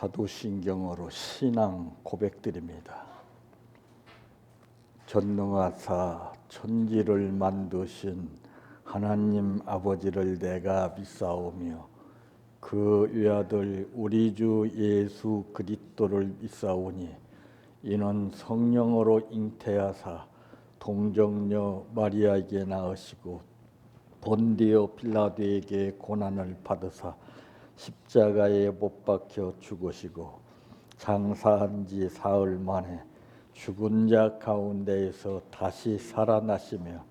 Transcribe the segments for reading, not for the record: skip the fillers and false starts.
사도신경으로 신앙 고백드립니다. 전능하사 천지를 만드신 하나님 아버지를 내가 믿사오며 그 외아들 우리 주 예수 그리스도를 믿사오니 이는 성령으로 잉태하사 동정녀 마리아에게 낳으시고 본디오 빌라도에게 고난을 받으사 십자가에 못 박혀 죽으시고 장사한 지 사흘 만에 죽은 자 가운데에서 다시 살아나시며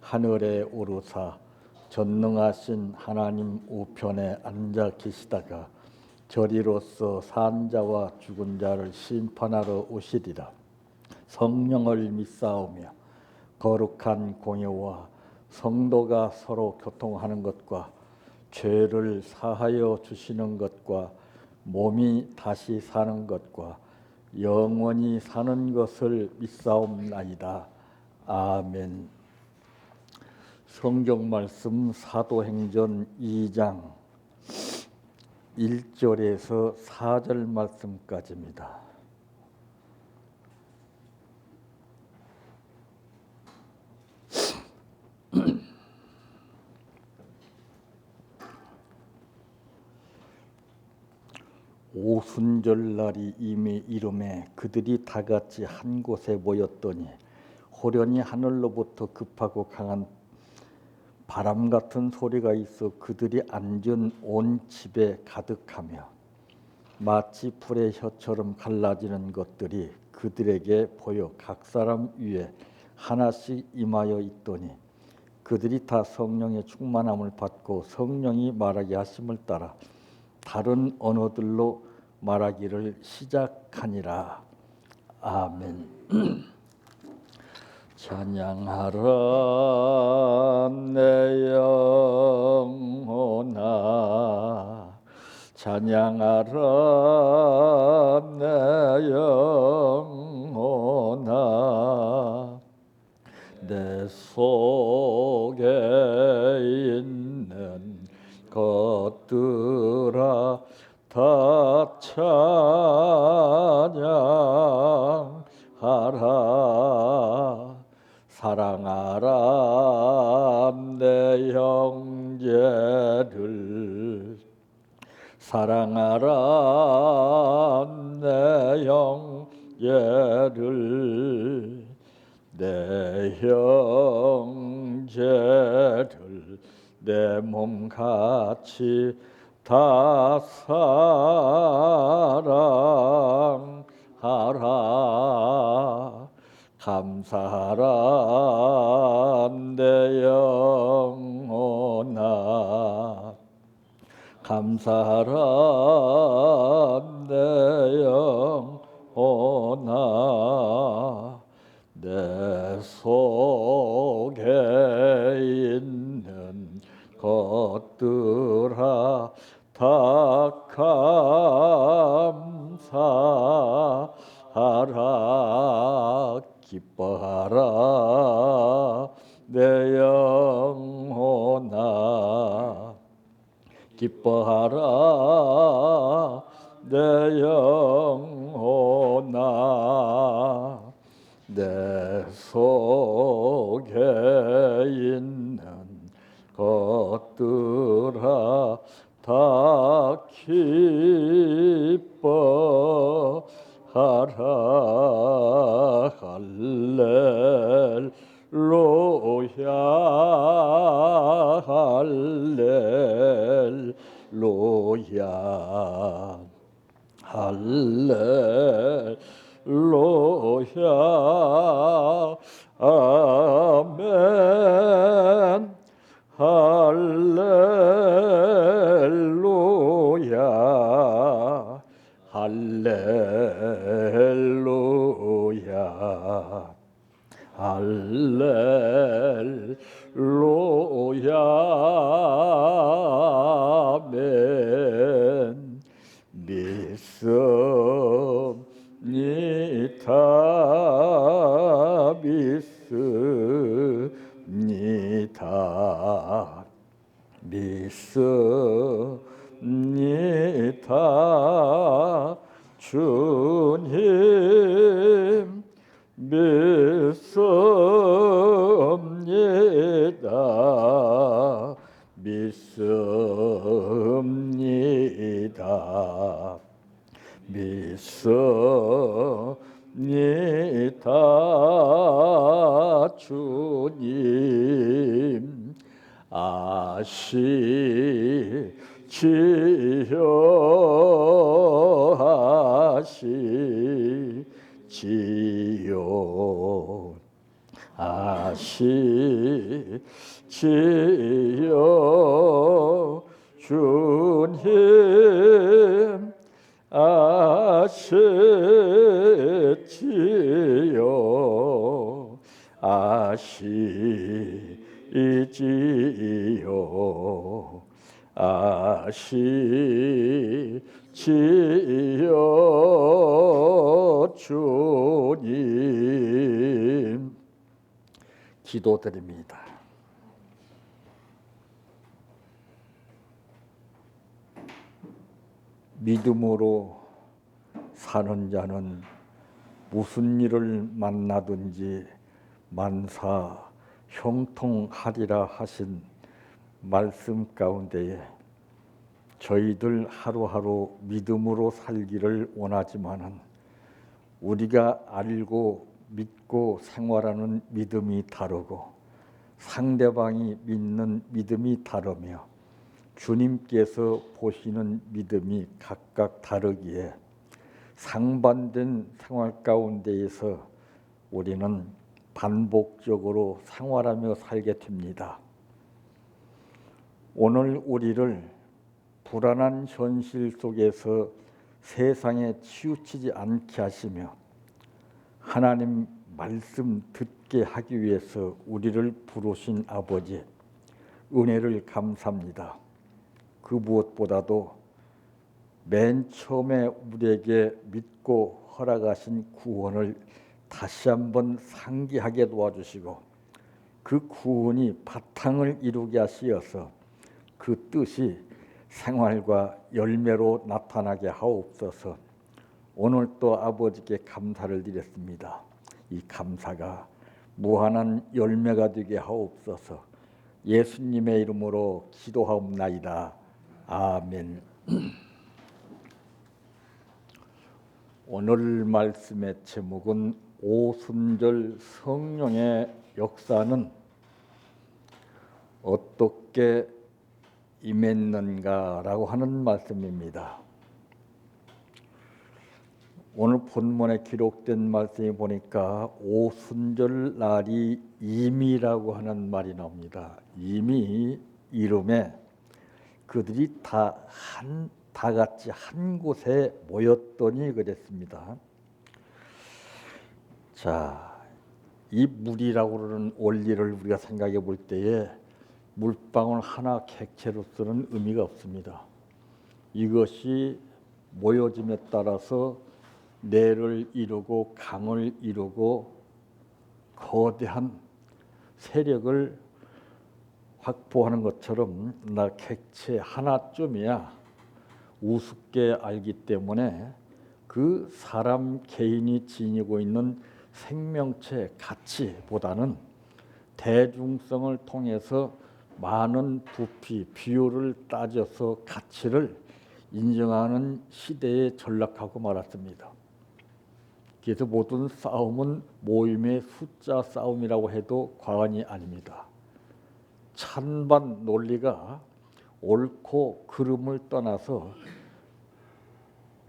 하늘에 오르사 전능하신 하나님 우편에 앉아 계시다가 저리로서 산 자와 죽은 자를 심판하러 오시리라. 성령을 믿사오며 거룩한 공예와 성도가 서로 교통하는 것과 죄를 사하여 주시는 것과 몸이 다시 사는 것과 영원히 사는 것을 믿사옵나이다. 아멘. 성경 말씀 사도행전 2장 1절에서 4절 말씀까지입니다. 오순절날이 이미 이름에 그들이 다 같이 한 곳에 모였더니 호련히 하늘로부터 급하고 강한 바람 같은 소리가 있어 그들이 앉은 온 집에 가득하며 마치 불의 혀처럼 갈라지는 것들이 그들에게 보여 각 사람 위에 하나씩 임하여 있더니 그들이 다 성령의 충만함을 받고 성령이 말하게 하심을 따라 다른 언어들로 말하기를 시작하니라. 아멘. 찬양하라 내 영혼아, 찬양하라 내 영혼아, 내 속에 있는 것들아 다 찬양하라. 사랑하라 내 형제를, 사랑하라 내 형제를, 내 형제를 내 몸같이 다 사랑하라. 감사하라 내 영혼아, 감사하라 내 영혼아, 내 속에 있는 것들아 다 감사하라. 기뻐하라 내 영혼아, 기뻐하라 내 영혼아, 내 속에 있는 것들아 다 기뻐하라. 할렐루야, 할렐루야, 할렐루야. 아멘. 할렐루야, 할렐루야, 할렐루야. 아멘. 믿습니다, 믿습니다, 믿습니다. 주님 믿습니다. 믿습니다. 믿습니다. 주님 아시지요 하시지요 아시지요 주님 아시지요 아시지요 아시지요 주님 기도드립니다. 믿음으로 사는 자는 무슨 일을 만나든지 만사 형통하리라 하신 말씀 가운데에 저희들 하루하루 믿음으로 살기를 원하지만은 우리가 알고 믿고 생활하는 믿음이 다르고 상대방이 믿는 믿음이 다르며 주님께서 보시는 믿음이 각각 다르기에 상반된 생활 가운데에서 우리는 반복적으로 생활하며 살게 됩니다. 오늘 우리를 불안한 현실 속에서 세상에 치우치지 않게 하시며 하나님 말씀 듣게 하기 위해서 우리를 부르신 아버지 은혜를 감사합니다. 그 무엇보다도 맨 처음에 우리에게 믿고 허락하신 구원을 다시 한번 상기하게 도와주시고 그 구원이 바탕을 이루게 하시어서 그 뜻이 생활과 열매로 나타나게 하옵소서. 오늘 또 아버지께 감사를 드렸습니다. 이 감사가 무한한 열매가 되게 하옵소서. 예수님의 이름으로 기도하옵나이다. 아멘. 오늘 말씀의 제목은 오순절 성령의 역사는 어떻게 임했는가라고 하는 말씀입니다. 오늘 본문에 기록된 말씀이 보니까 오순절 날이 임이라고 하는 말이 나옵니다. 임이 이름에 그들이 다 같이 한 곳에 모였더니 그랬습니다. 자, 이 물이라고 그러는 원리를 우리가 생각해 볼 때에 물방울 하나 객체로서는 의미가 없습니다. 이것이 모여짐에 따라서 내를 이루고 강을 이루고 거대한 세력을 확보하는 것처럼 나 객체 하나쯤이야 우습게 알기 때문에 그 사람 개인이 지니고 있는 생명체 가치보다는 대중성을 통해서 많은 부피, 비율을 따져서 가치를 인정하는 시대에 전락하고 말았습니다. 그래서 모든 싸움은 모임의 숫자 싸움이라고 해도 과언이 아닙니다. 찬반 논리가 옳고 그름을 떠나서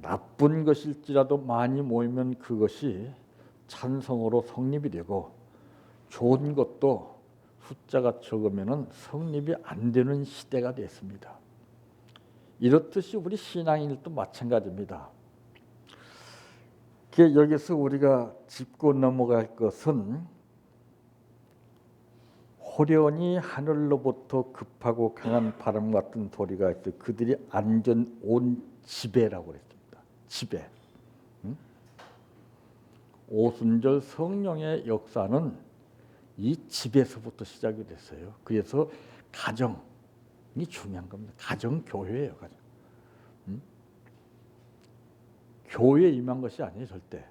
나쁜 것일지라도 많이 모이면 그것이 찬성으로 성립이 되고 좋은 것도 숫자가 적으면 성립이 안 되는 시대가 됐습니다. 이렇듯이 우리 신앙인들도 마찬가지입니다. 여기서 우리가 짚고 넘어갈 것은 호련히 하늘로부터 급하고 강한 바람 같은 소리가 있어 그들이 앉은 온 지배라고 그랬습니다. 지배. 오순절 성령의 역사는 이 집에서부터 시작이 됐어요. 그래서 가정이 중요한 겁니다. 가정 교회예요. 가정. 교회에 임한 것이 아니에요. 절대.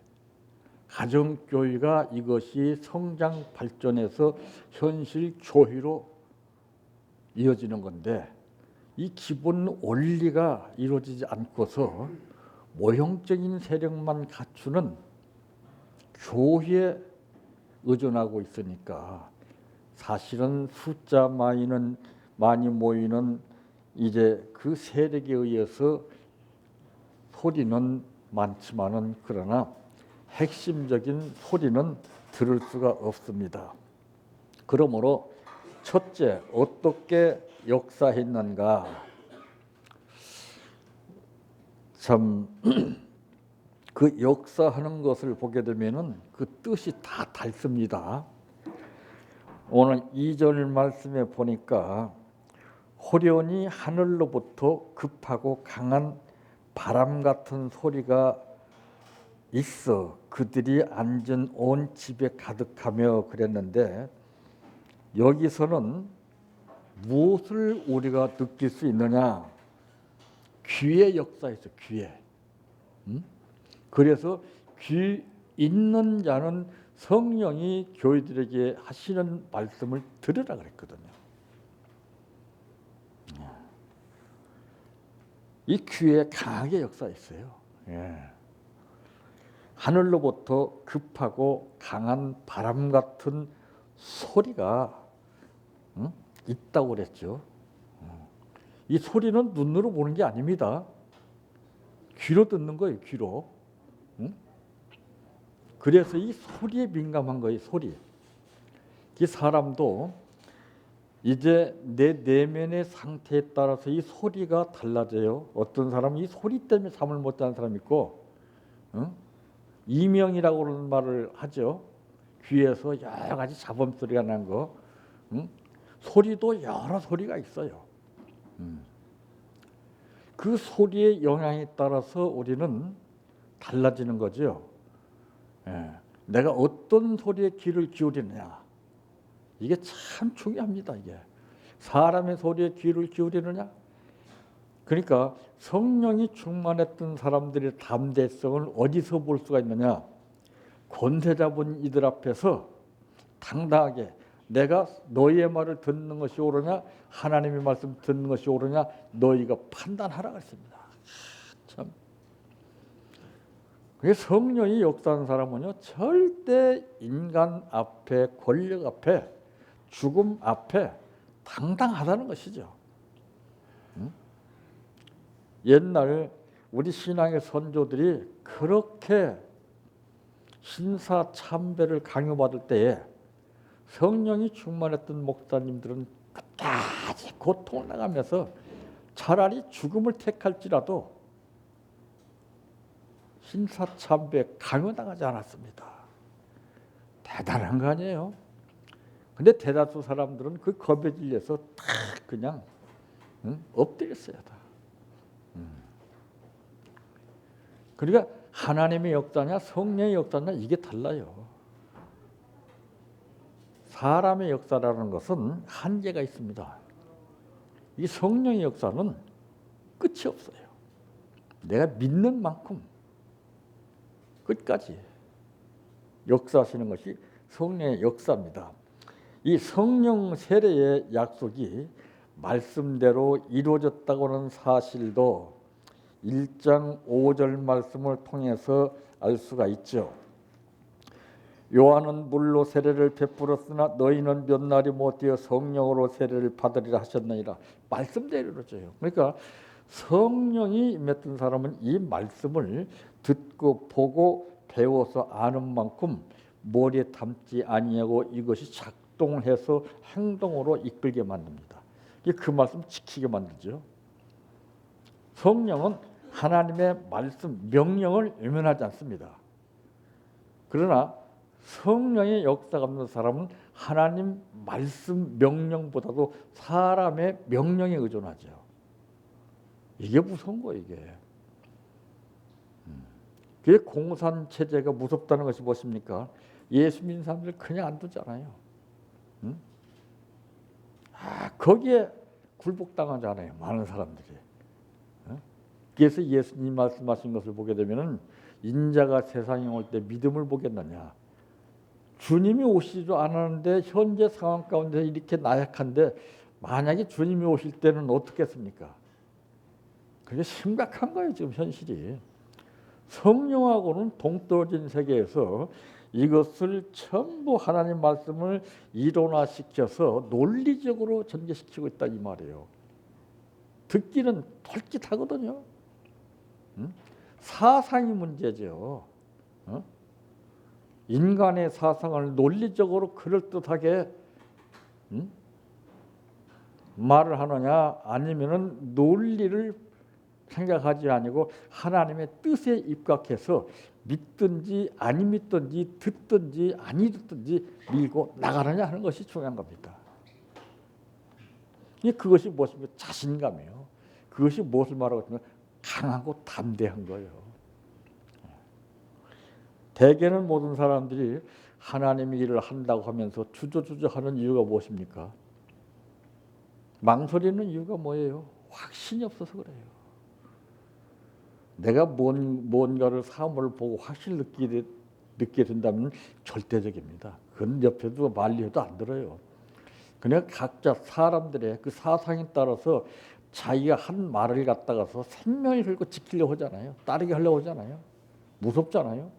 가정교회가 이것이 성장 발전해서 현실 교회로 이어지는 건데, 이 기본 원리가 이루어지지 않고서 모형적인 세력만 갖추는 교회에 의존하고 있으니까 사실은 숫자 많이 모이는 이제 그 세력에 의해서 소리는 많지만은 그러나 핵심적인 소리는 들을 수가 없습니다. 그러므로 첫째, 어떻게 역사했는가? 참 그 역사하는 것을 보게 되면은 그 뜻이 다 닳습니다. 오늘 2절 말씀에 보니까 호련히 하늘로부터 급하고 강한 바람 같은 소리가 있어 그들이 앉은 온 집에 가득하며 그랬는데, 여기서는 무엇을 우리가 느낄 수 있느냐? 귀의 역사에서 귀에. 그래서 귀 있는 자는 성령이 교회들에게 하시는 말씀을 들으라 그랬거든요. 이 귀에 강하게 역사했어요. 예. 하늘로부터 급하고 강한 바람 같은 소리가 있다고 그랬죠. 이 소리는 눈으로 보는 게 아닙니다. 귀로 듣는 거예요. 귀로. 그래서 이 소리에 민감한 거예요. 소리. 이 사람도 이제 내 내면의 상태에 따라서 이 소리가 달라져요. 어떤 사람은 이 소리 때문에 잠을 못 자는 사람이 있고, 이명이라고 그러는 말을 하죠. 귀에서 여러 가지 잡음 소리가 난 거. 소리도 여러 소리가 있어요. 그 소리의 영향에 따라서 우리는 달라지는 거죠. 예. 내가 어떤 소리에 귀를 기울이느냐, 이게 참 중요합니다. 이게 사람의 소리에 귀를 기울이느냐. 그러니까 성령이 충만했던 사람들의 담대성을 어디서 볼 수가 있느냐? 권세 잡은 이들 앞에서 당당하게 내가 너희의 말을 듣는 것이 옳으냐, 하나님의 말씀 듣는 것이 옳으냐, 너희가 판단하라고 했습니다. 참. 성령이 역사하는 사람은요, 절대 인간 앞에, 권력 앞에, 죽음 앞에 당당하다는 것이죠. 옛날 우리 신앙의 선조들이 그렇게 신사참배를 강요받을 때에 성령이 충만했던 목사님들은 끝까지 고통을 나가면서 차라리 죽음을 택할지라도 신사참배 강요당하지 않았습니다. 대단한 거 아니에요? 근데 대다수 사람들은 그 겁에 질려서 다 그냥 엎드렸어요. 다. 그러니까 하나님의 역사냐 성령의 역사냐 이게 달라요. 사람의 역사라는 것은 한계가 있습니다. 이 성령의 역사는 끝이 없어요. 내가 믿는 만큼 끝까지 역사하시는 것이 성령의 역사입니다. 이 성령 세례의 약속이 말씀대로 이루어졌다고 하는 사실도 1장 5절 말씀을 통해서 알 수가 있죠. 요한은 물로 세례를 베풀었으나 너희는 몇 날이 못되어 성령으로 세례를 받으리라 하셨느니라. 말씀대로 이루어져요. 그러니까 성령이 임했던 사람은 이 말씀을 듣고 보고 배워서 아는 만큼 머리에 담지 아니하고 이것이 작동해서 행동으로 이끌게 만듭니다. 그 말씀 지키게 만들죠. 성령은 하나님의 말씀, 명령을 외면하지 않습니다. 그러나 성령의 역사가 없는 사람은 하나님 말씀 명령보다도 사람의 명령에 의존하죠. 이게 무서운 거예요. 이게. 그게 공산체제가 무섭다는 것이 무엇입니까? 예수 믿는 사람들 그냥 안 두잖아요. 거기에 굴복당하잖아요. 많은 사람들이. 그래서 예수님 말씀하신 것을 보게 되면은 인자가 세상에 올 때 믿음을 보겠느냐. 주님이 오시지도 않았는데 현재 상황 가운데 이렇게 나약한데 만약에 주님이 오실 때는 어떻겠습니까? 그게 심각한 거예요, 지금 현실이. 성령하고는 동떨어진 세계에서 이것을 전부 하나님 말씀을 이론화시켜서 논리적으로 전개시키고 있다 이 말이에요. 듣기는 털깃하거든요. 사상이 문제죠. 인간의 사상을 논리적으로 그럴듯하게 말을 하느냐, 아니면은 논리를 생각하지 아니고 하나님의 뜻에 입각해서 믿든지 아니 믿든지 듣든지 아니 듣든지 밀고 나가느냐 하는 것이 중요한 겁니다. 그것이 무엇입니까? 자신감이에요. 그것이 무엇을 말하고 있냐면 강하고 담대한 거예요. 대개는 모든 사람들이 하나님의 일을 한다고 하면서 주저주저하는 이유가 무엇입니까? 망설이는 이유가 뭐예요? 확신이 없어서 그래요. 내가 뭔가를 사물을 보고 확신을 느끼게 된다면 절대적입니다. 그건 옆에도 말려도 안 들어요. 그냥 각자 사람들의 그 사상에 따라서 자기가 한 말을 갖다가서 생명을 걸고 지키려고 하잖아요. 따르게 하려고 하잖아요. 무섭잖아요.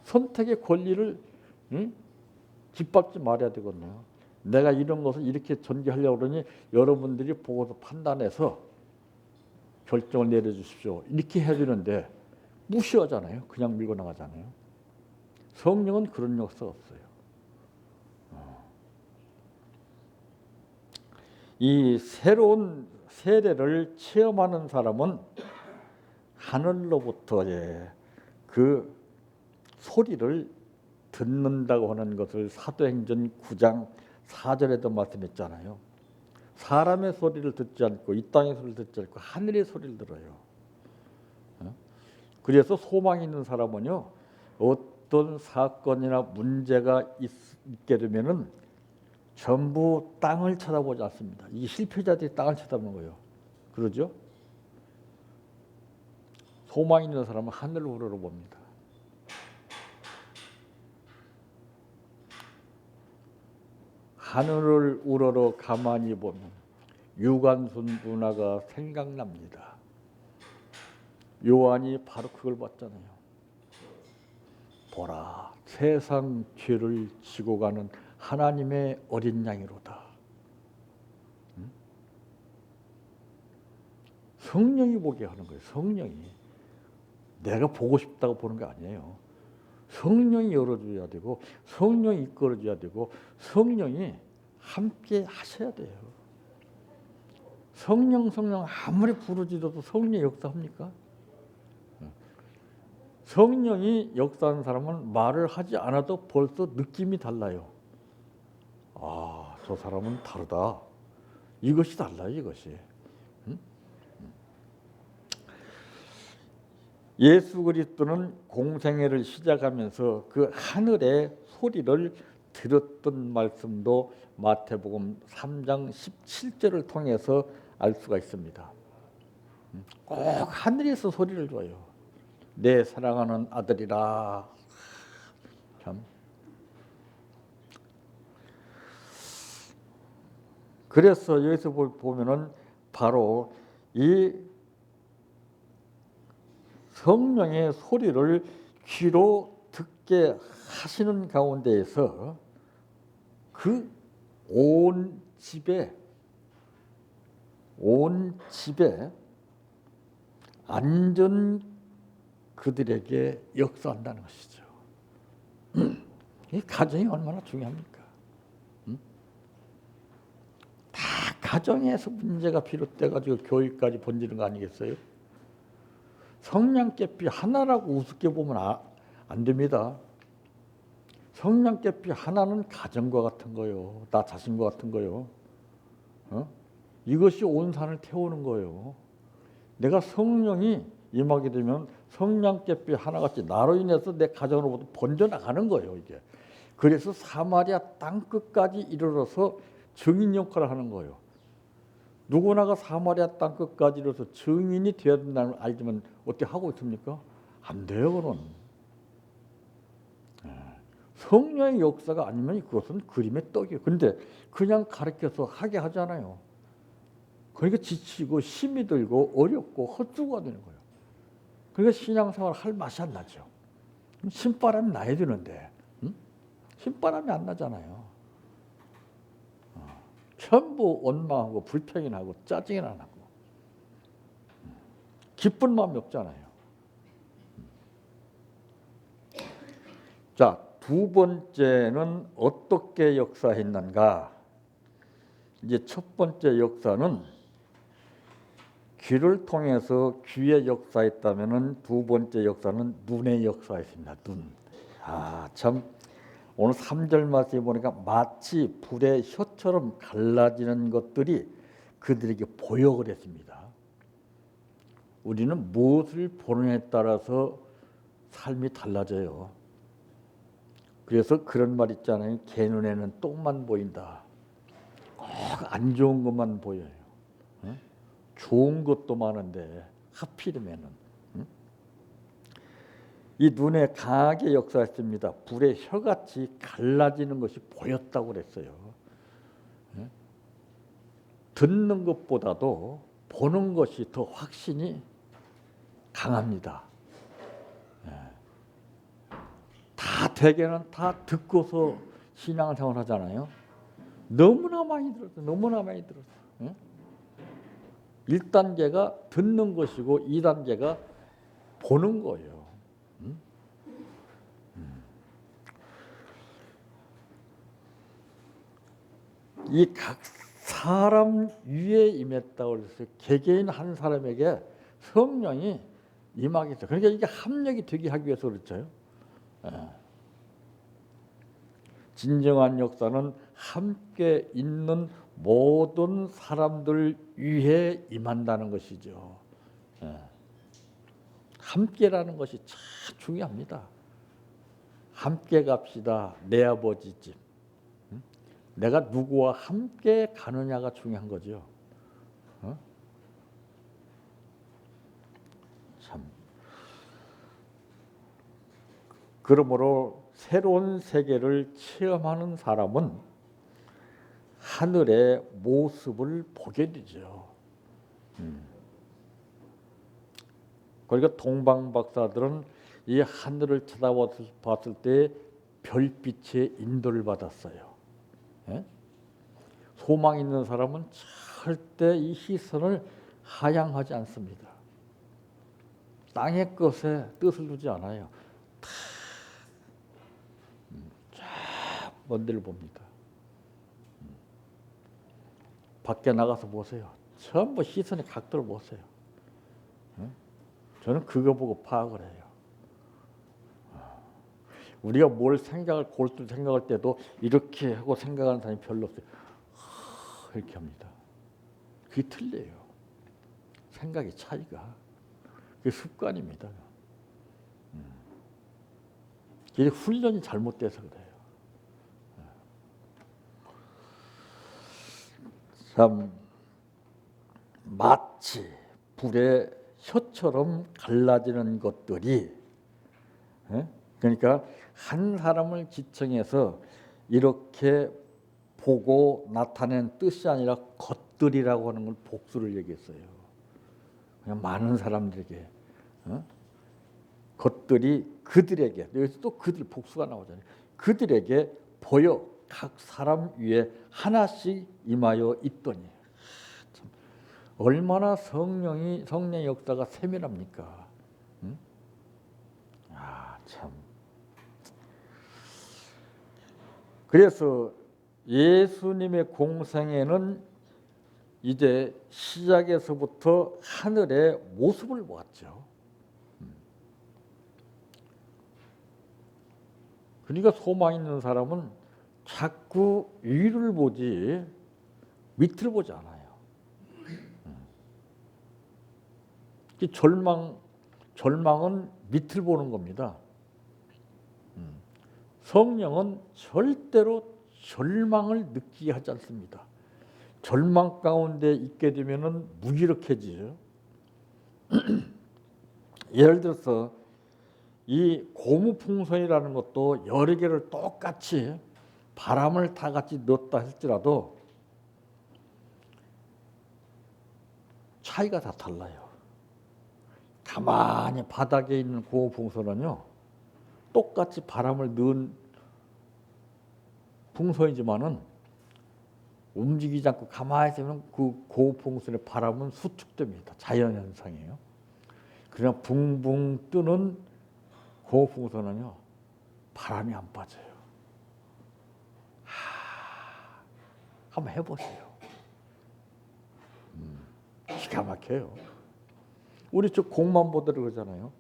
선택의 권리를 짓밟지 말아야 되거든요. 내가 이런 것을 이렇게 전개하려고 그러니 여러분들이 보고서 판단해서 결정을 내려주십시오. 이렇게 해야 되는데 무시하잖아요. 그냥 밀고 나가잖아요. 성령은 그런 역사가 없어요. 이 새로운 세례를 체험하는 사람은 하늘로부터의 그 소리를 듣는다고 하는 것을 사도행전 9장 4절에도 말씀했잖아요. 사람의 소리를 듣지 않고 이 땅의 소리를 듣지 않고 하늘의 소리를 들어요. 그래서 소망이 있는 사람은요, 어떤 사건이나 문제가 있게 되면은 전부 땅을 쳐다보지 않습니다. 이 실패자들이 땅을 쳐다보는 거예요. 그러죠? 소망이 있는 사람은 하늘을 우러러봅니다. 하늘을 우러러 가만히 보면 유관순 누나가 생각납니다. 요한이 바로 그걸 봤잖아요. 보라, 세상 죄를 지고 가는 하나님의 어린 양이로다. 성령이 보게 하는 거예요. 성령이. 내가 보고 싶다고 보는 게 아니에요. 성령이 열어줘야 되고 성령이 이끌어줘야 되고 성령이 함께 하셔야 돼요. 성령 아무리 부르짖어도 성령이 역사합니까? 성령이 역사하는 사람은 말을 하지 않아도 벌써 느낌이 달라요. 아, 저 사람은 다르다. 이것이 달라요, 이것이. 예수 그리스도는 공생애를 시작하면서 그 하늘의 소리를 들었던 말씀도 마태복음 3장 17절을 통해서 알 수가 있습니다. 꼭 하늘에서 소리를 줘요. 내 사랑하는 아들이라. 참. 그래서 여기서 보면은 바로 이 성령의 소리를 귀로 듣게 하시는 가운데에서 그 온 집에 안전 그들에게 역사한다는 것이죠. 이 가정이 얼마나 중요합니까? 다 가정에서 문제가 비롯돼가지고 교육까지 번지는 거 아니겠어요? 성냥개피 하나라고 우습게 보면 안 됩니다. 성냥개피 하나는 가정과 같은 거요. 나 자신과 같은 거요. 이것이 온 산을 태우는 거예요. 내가 성령이 임하게 되면 성냥개피 하나같이 나로 인해서 내 가정으로부터 번져나가는 거예요. 이게. 그래서 사마리아 땅끝까지 이르러서 증인 역할을 하는 거예요. 누구나가 사마리아 땅 끝까지 이르러서 증인이 되어야 된다는 걸 알지만 어떻게 하고 있습니까? 안 돼요, 그건. 성령의 역사가 아니면 그것은 그림의 떡이에요. 근데 그냥 가르쳐서 하게 하잖아요. 그러니까 지치고 힘이 들고 어렵고 헛수고가 되는 거예요. 그러니까 신앙생활 할 맛이 안 나죠. 신바람이 나야 되는데 신바람이 안 나잖아요. 전부 원망하고 불평이 나고 짜증이 나고 기쁜 마음이 없잖아요. 자, 두 번째는 어떻게 역사했는가? 이제 첫 번째 역사는 귀를 통해서 귀의 역사했다면은 두 번째 역사는 눈의 역사였습니다. 눈. 아, 참 오늘 3절 말씀에 보니까 마치 불의 혀처럼 갈라지는 것들이 그들에게 보여 그랬습니다. 우리는 무엇을 보느냐에 따라서 삶이 달라져요. 그래서 그런 말 있잖아요. 개 눈에는 똥만 보인다. 꼭 안 좋은 것만 보여요. 좋은 것도 많은데 하필이면은 이 눈에 강하게 역사했습니다. 불의 혀같이 갈라지는 것이 보였다고 그랬어요. 듣는 것보다도 보는 것이 더 확신이 강합니다. 다 대개는 다 듣고서 신앙생활 하잖아요. 너무나 많이 들었어. 너무나 많이 들었어. 1단계가 듣는 것이고 2단계가 보는 거예요. 이 각 사람 위에 임했다고 해서 개개인 한 사람에게 성령이 임하게 있어요. 그러니까 이게 합력이 되게 하기 위해서 그렇죠. 진정한 역사는 함께 있는 모든 사람들 위에 임한다는 것이죠. 함께라는 것이 참 중요합니다. 함께 갑시다. 내 아버지 집. 내가 누구와 함께 가느냐가 중요한 거죠. 참. 그러므로 새로운 세계를 체험하는 사람은 하늘의 모습을 보게 되죠. 그러니까 동방 박사들은 이 하늘을 쳐다봤을 때 별빛의 인도를 받았어요. 소망 있는 사람은 절대 이 시선을 하향하지 않습니다. 땅의 것에 뜻을 두지 않아요. 쫙 먼 데를 봅니다. 밖에 나가서 보세요. 전부 시선의 각도를 보세요. 저는 그거 보고 파악을 해요. 우리가 뭘 생각을 골똘 생각할 때도 이렇게 하고 생각하는 사람이 별로 없어요. 이렇게 합니다. 그게 틀려요. 생각의 차이가. 그게 습관입니다. 이게 훈련이 잘못돼서 그래요. 참 마치 불의 혀처럼 갈라지는 것들이, 그러니까 한 사람을 지청해서 이렇게 보고 나타낸 뜻이 아니라 것들이라고 하는 걸 복수를 얘기했어요. 그냥 많은 사람들에게 것들이 그들에게, 여기서 또 그들 복수가 나오잖아요. 그들에게 보여 각 사람 위에 하나씩 임하여 있더니. 참, 얼마나 성령의 역사가 세밀합니까? 참. 그래서 예수님의 공생애는 이제 시작에서부터 하늘의 모습을 보았죠. 그러니까 소망 있는 사람은 자꾸 위를 보지 밑을 보지 않아요. 절망은 밑을 보는 겁니다. 성령은 절대로 절망을 느끼게 하지 않습니다. 절망 가운데 있게 되면은 무기력해지죠. 예를 들어서 이 고무풍선이라는 것도 여러 개를 똑같이 바람을 다 같이 넣었다 할지라도 차이가 다 달라요. 가만히 바닥에 있는 고무풍선은요, 똑같이 바람을 넣은 풍선이지만은 움직이지 않고 가만히 있으면 그 고무풍선의 바람은 수축됩니다. 자연현상이에요. 그냥 붕붕 뜨는 고무풍선은요, 바람이 안 빠져요. 한번 해보세요. 기가 막혀요. 우리 저 공만 보더라 그러잖아요.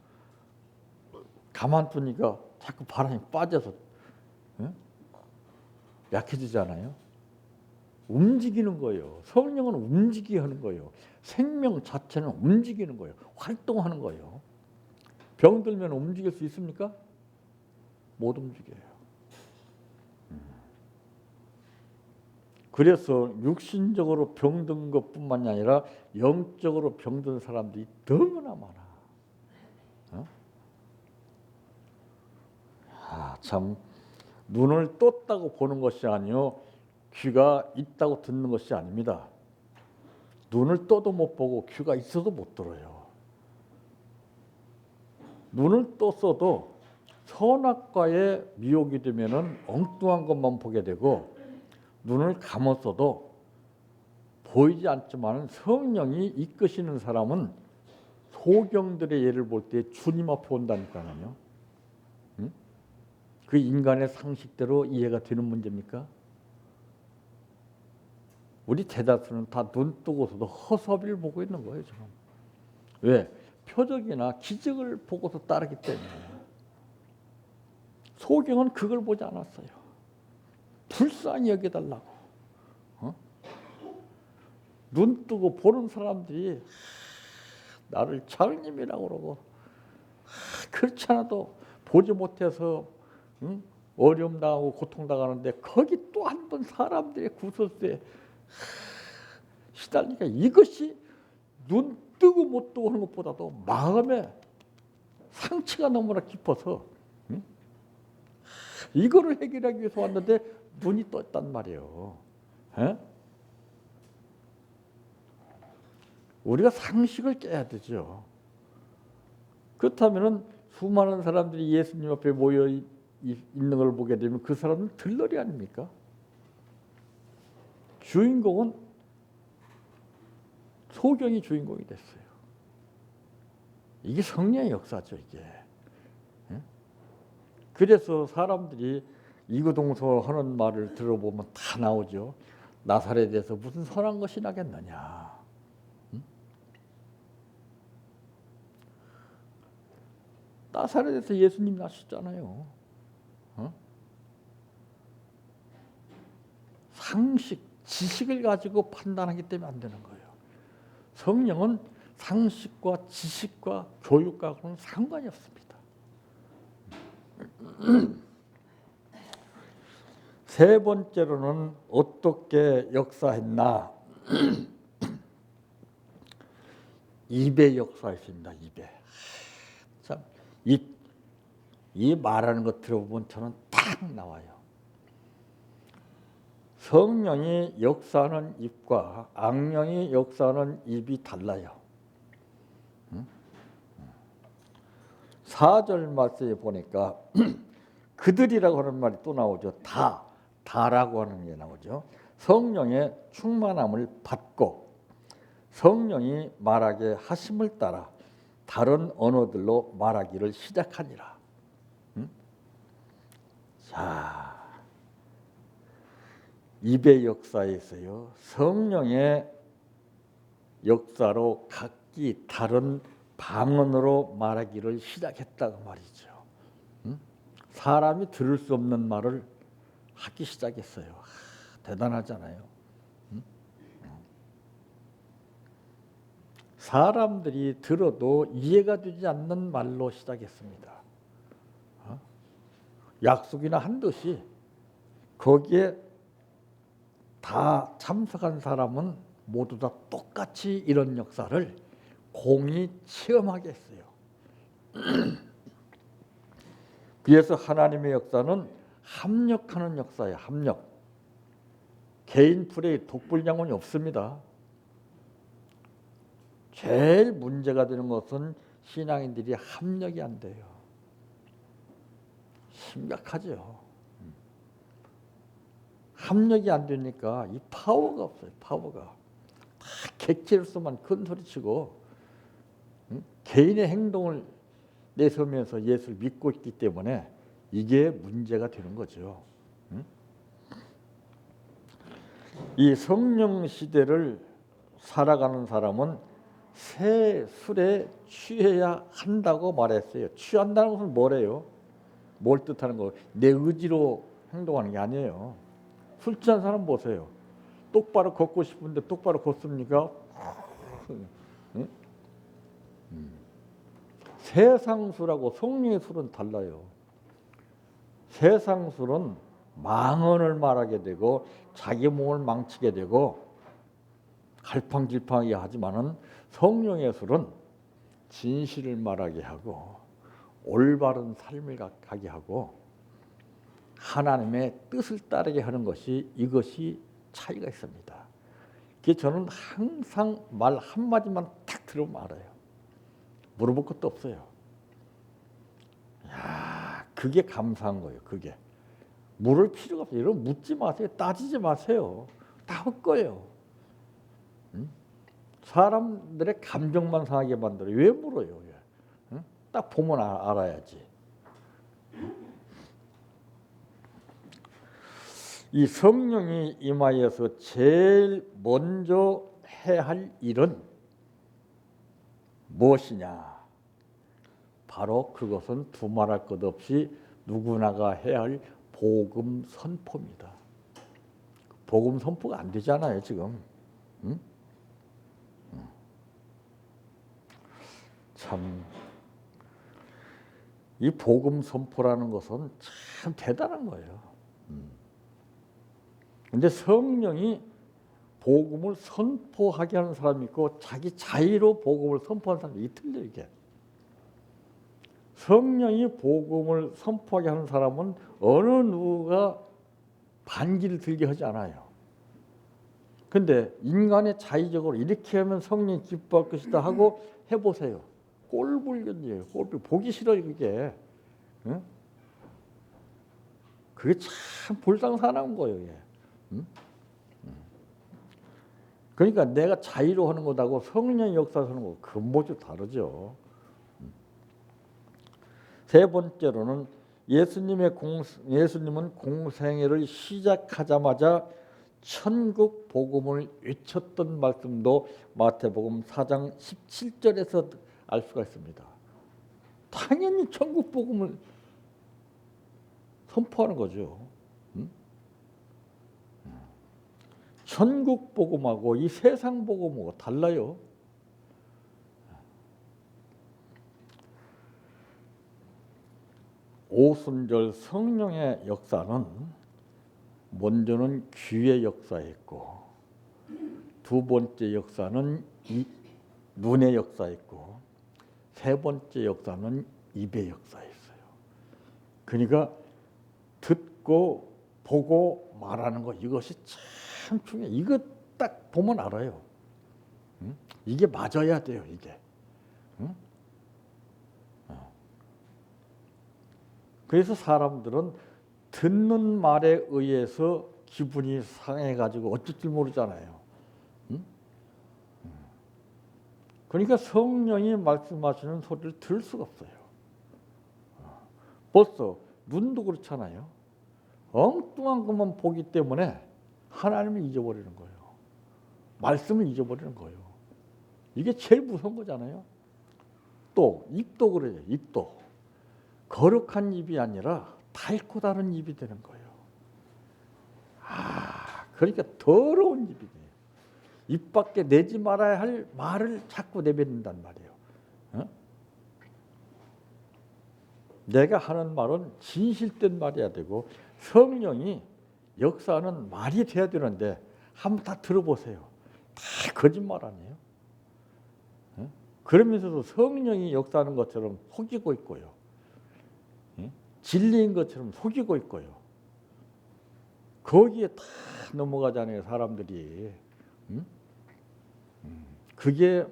가만 두니까 자꾸 바람이 빠져서 약해지잖아요. 움직이는 거예요. 성령은 움직이게 하는 거예요. 생명 자체는 움직이는 거예요. 활동하는 거예요. 병들면 움직일 수 있습니까? 못 움직여요. 그래서 육신적으로 병든 것뿐만이 아니라 영적으로 병든 사람들이 너무나 많아. 참 눈을 떴다고 보는 것이 아니요 귀가 있다고 듣는 것이 아닙니다. 눈을 떠도 못 보고 귀가 있어도 못 들어요. 눈을 떴어도 선악과에 미혹이 되면은 엉뚱한 것만 보게 되고, 눈을 감았어도 보이지 않지만 성령이 이끄시는 사람은 소경들의 예를 볼 때 주님 앞에 온다니까요. 그 인간의 상식대로 이해가 되는 문제입니까? 우리 대다수는 다 눈 뜨고서도 허섭이를 보고 있는 거예요, 지금. 왜? 표적이나 기적을 보고서 따르기 때문에. 소경은 그걸 보지 않았어요. 불쌍히 여겨달라고. 눈 뜨고 보는 사람들이 나를 장님이라고 그러고, 그렇지 않아도 보지 못해서 어려움 당하고 고통 당하는데 거기 또 한 번 사람들의 구설수에 시달리니까 이것이 눈 뜨고 못 뜨고 하는 것보다도 마음에 상처가 너무나 깊어서 이거를 해결하기 위해서 왔는데 눈이 떴단 말이에요. 에? 우리가 상식을 깨야 되죠. 그렇다면 수많은 사람들이 예수님 앞에 모여 있는 걸 보게 되면 그 사람은 들러리 아닙니까? 주인공은 소경이 주인공이 됐어요. 이게 성령의 역사죠, 이게. 그래서 사람들이 이구동성하는 말을 들어보면 다 나오죠. 나사렛에서 무슨 선한 것이 나겠느냐. 나사렛에서 예수님 나셨잖아요. 상식, 지식을 가지고 판단하기 때문에 안 되는 거예요. 성령은 상식과 지식과 교육과는 상관이 없습니다. 세 번째로는 어떻게 역사했나? 입의 역사했습니다. 입에. 참, 이 말하는 것 들어보면 저는 딱 나와요. 성령이 역사하는 입과 악령이 역사하는 입이 달라요. 4절 말씀에 보니까 그들이라고 하는 말이 또 나오죠. 다라고 하는 게 나오죠. 성령의 충만함을 받고 성령이 말하게 하심을 따라 다른 언어들로 말하기를 시작하니라. 자, 입의 역사에서요, 성령의 역사로 각기 다른 방언으로 말하기를 시작했다고 말이죠. 사람이 들을 수 없는 말을 하기 시작했어요. 대단하잖아요. 사람들이 들어도 이해가 되지 않는 말로 시작했습니다. 약속이나 한 듯이 거기에 다 참석한 사람은 모두 다 똑같이 이런 역사를 공히 체험하게 했어요. 그래서 하나님의 역사는 합력하는 역사예요. 합력. 개인 플레이, 독불장군이 없습니다. 제일 문제가 되는 것은 신앙인들이 합력이 안 돼요. 심각하죠. 합력이 안 되니까 이 파워가 없어요. 파워가. 다 객체로서만 큰 소리치고 개인의 행동을 내세우면서 예수를 믿고 있기 때문에 이게 문제가 되는 거죠. 이 성령 시대를 살아가는 사람은 새 술에 취해야 한다고 말했어요. 취한다는 것은 뭐래요? 뭘 뜻하는 거? 내 의지로 행동하는 게 아니에요. 술 취한 사람 보세요. 똑바로 걷고 싶은데 똑바로 걷습니까? 응? 세상 술하고 성령의 술은 달라요. 세상 술은 망언을 말하게 되고 자기 몸을 망치게 되고 갈팡질팡하게 하지만은 성령의 술은 진실을 말하게 하고 올바른 삶을 가게 하고 하나님의 뜻을 따르게 하는 것이 이것이 차이가 있습니다. 그래서 저는 항상 말 한마디만 탁 들으면 알아요. 물어볼 것도 없어요. 야, 그게 감사한 거예요. 그게. 물을 필요가 없어요. 여러분 묻지 마세요. 따지지 마세요. 다 헛거예요. 사람들의 감정만 상하게 만들어요. 왜 물어요? 응? 딱 보면 알아야지. 이 성령이 임하여서 제일 먼저 해야 할 일은 무엇이냐? 바로 그것은 두말할 것 없이 누구나가 해야 할 복음 선포입니다. 복음 선포가 안 되잖아요, 지금. 응? 참, 이 복음 선포라는 것은 참 대단한 거예요. 근데 성령이 복음을 선포하게 하는 사람이 있고 자기 자의로 복음을 선포하는 사람이 틀려요, 이게. 성령이 복음을 선포하게 하는 사람은 어느 누가 반기를 들게 하지 않아요. 근데 인간의 자의적으로 이렇게 하면 성령이 기뻐할 것이다 하고 해보세요. 꼴불견이에요. 꼴불. 보기 싫어요, 그게. 응? 그게 참 불쌍사나운 거예요, 이게. 응? 그러니까 내가 자의로 하는 것하고 성령의 역사에서 하는 거 근본적으로 다르죠. 세 번째로는 예수님은 공생애를 시작하자마자 천국 복음을 외쳤던 말씀도 마태복음 4장 17절에서 알 수가 있습니다. 당연히 천국 복음을 선포하는 거죠. 천국 복음하고 이 세상 복음하고 달라요. 오순절 성령의 역사는 먼저는 귀의 역사였고 두 번째 역사는 눈의 역사였고 세 번째 역사는 입의 역사였어요. 그러니까 듣고 보고 말하는 것 이것이 참 중요해요. 이거 딱 보면 알아요. 이게 맞아야 돼요. 이게. 그래서 사람들은 듣는 말에 의해서 기분이 상해가지고 어쩔 줄 모르잖아요. 그러니까 성령이 말씀하시는 소리를 들을 수가 없어요. 벌써 눈도 그렇잖아요. 엉뚱한 것만 보기 때문에 하나님을 잊어버리는 거예요. 말씀을 잊어버리는 거예요. 이게 제일 무서운 거잖아요. 또 입도 그래요. 입도. 거룩한 입이 아니라 닳고 다른 입이 되는 거예요. 그러니까 더러운 입이 돼요. 입 밖에 내지 말아야 할 말을 자꾸 내뱉는단 말이에요. 어? 내가 하는 말은 진실된 말이어야 되고 성령이 역사는 말이 돼야 되는데 한번 다 들어보세요. 다 거짓말 아니에요? 그러면서도 성령이 역사하는 것처럼 속이고 있고요. 진리인 것처럼 속이고 있고요. 거기에 다 넘어가잖아요, 사람들이. 그게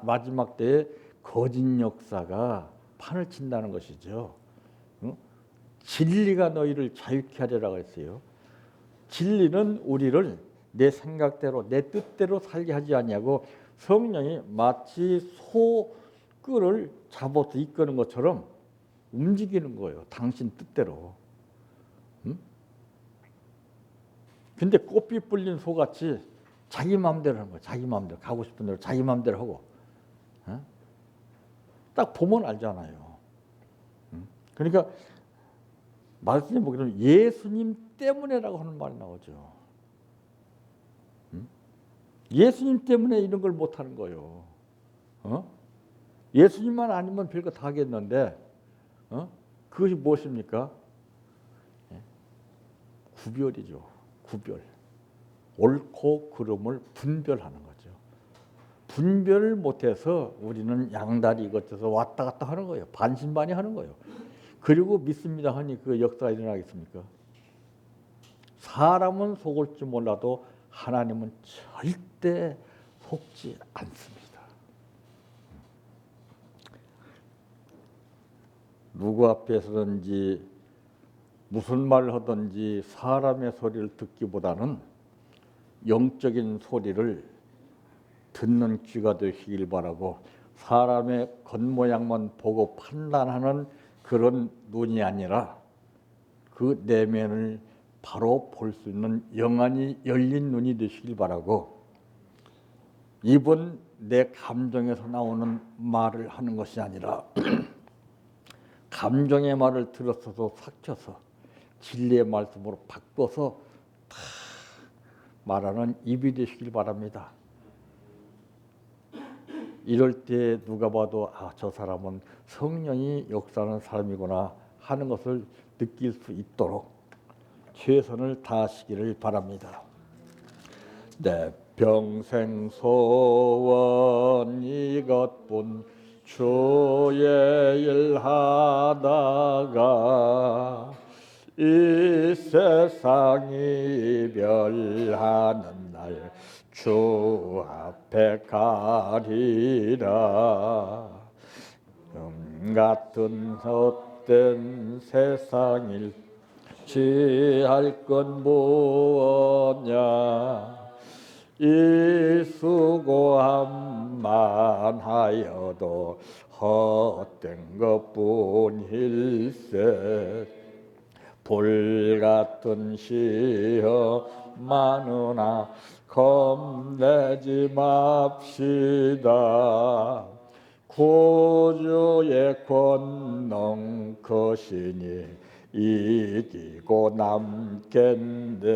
마지막 때에 거짓 역사가 판을 친다는 것이죠. 진리가 너희를 자유케 하리라고 했어요. 진리는 우리를 내 생각대로 내 뜻대로 살게 하지 아니하고 성령이 마치 소끌을 잡아서 이끄는 것처럼 움직이는 거예요. 당신 뜻대로. 근데 꽃빛 불린 소같이 자기 마음대로 하는 거예요. 자기 마음대로 가고 싶은 대로 자기 마음대로 하고. 딱 보면 알잖아요. 그러니까 말씀에 보기로는 예수님 때문에라고 하는 말이 나오죠. 예수님 때문에 이런 걸 못하는 거예요. 예수님만 아니면 별거 다 하겠는데 그것이 무엇입니까? 구별이죠. 구별. 옳고 그름을 분별하는 거죠. 분별을 못해서 우리는 양다리 거쳐서 왔다 갔다 하는 거예요. 반신반의 하는 거예요. 그리고 믿습니다 하니 그 역사가 일어나겠습니까? 사람은 속을지 몰라도 하나님은 절대 속지 않습니다. 누구 앞에서든지 무슨 말을 하든지 사람의 소리를 듣기보다는 영적인 소리를 듣는 귀가 되시길 바라고, 사람의 겉모양만 보고 판단하는 그런 눈이 아니라 그 내면을 바로 볼 수 있는 영안이 열린 눈이 되시길 바라고, 입은 내 감정에서 나오는 말을 하는 것이 아니라 감정의 말을 들었어도 삭혀서 진리의 말씀으로 바꿔서 다 말하는 입이 되시길 바랍니다. 이럴 때 누가 봐도 저 사람은 성령이 역사하는 사람이구나 하는 것을 느낄 수 있도록 최선을 다하시기를 바랍니다. 내 평생 소원 이것뿐, 주의 일 하다가 이 세상 이별하는 날 주 앞에 가리라. 같은 헛된 세상일 취할 건 무엇냐, 이 수고함만 하여도 헛된 것뿐일세. 불같은 시험 많으나 겁내지 맙시다. 구주의 권능 크시니 이기고 남겠네.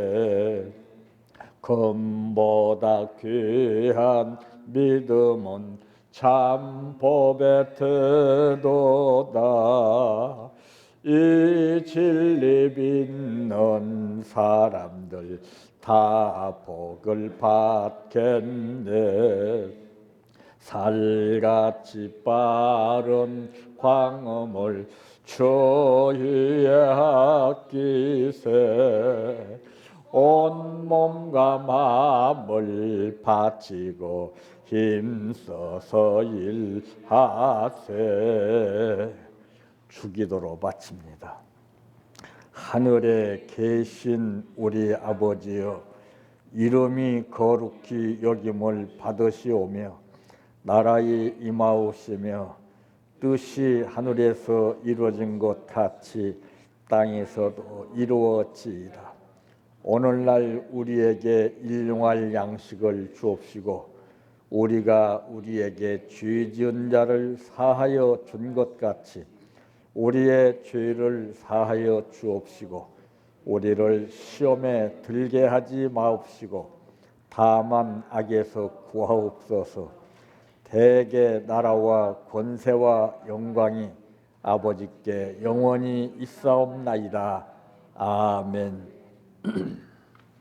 금보다 귀한 믿음은 참 법의 태도다. 이 진리 믿는 사람들 다 복을 받겠네. 살같이 빠른 광음을 주위에 아끼세. 온 몸과 마음을 바치고 힘써서 일하세. 주기도로 바칩니다. 하늘에 계신 우리 아버지여, 이름이 거룩히 여김을 받으시오며 나라의 임하옵시며 뜻이 하늘에서 이루어진 것 같이 땅에서도 이루어지이다. 오늘날 우리에게 일용할 양식을 주옵시고 우리가 우리에게 죄 지은 자를 사하여 준 것 같이 우리의 죄를 사하여 주옵시고 우리를 시험에 들게 하지 마옵시고 다만 악에서 구하옵소서. 대개 나라와 권세와 영광이 아버지께 영원히 있사옵나이다. 아멘.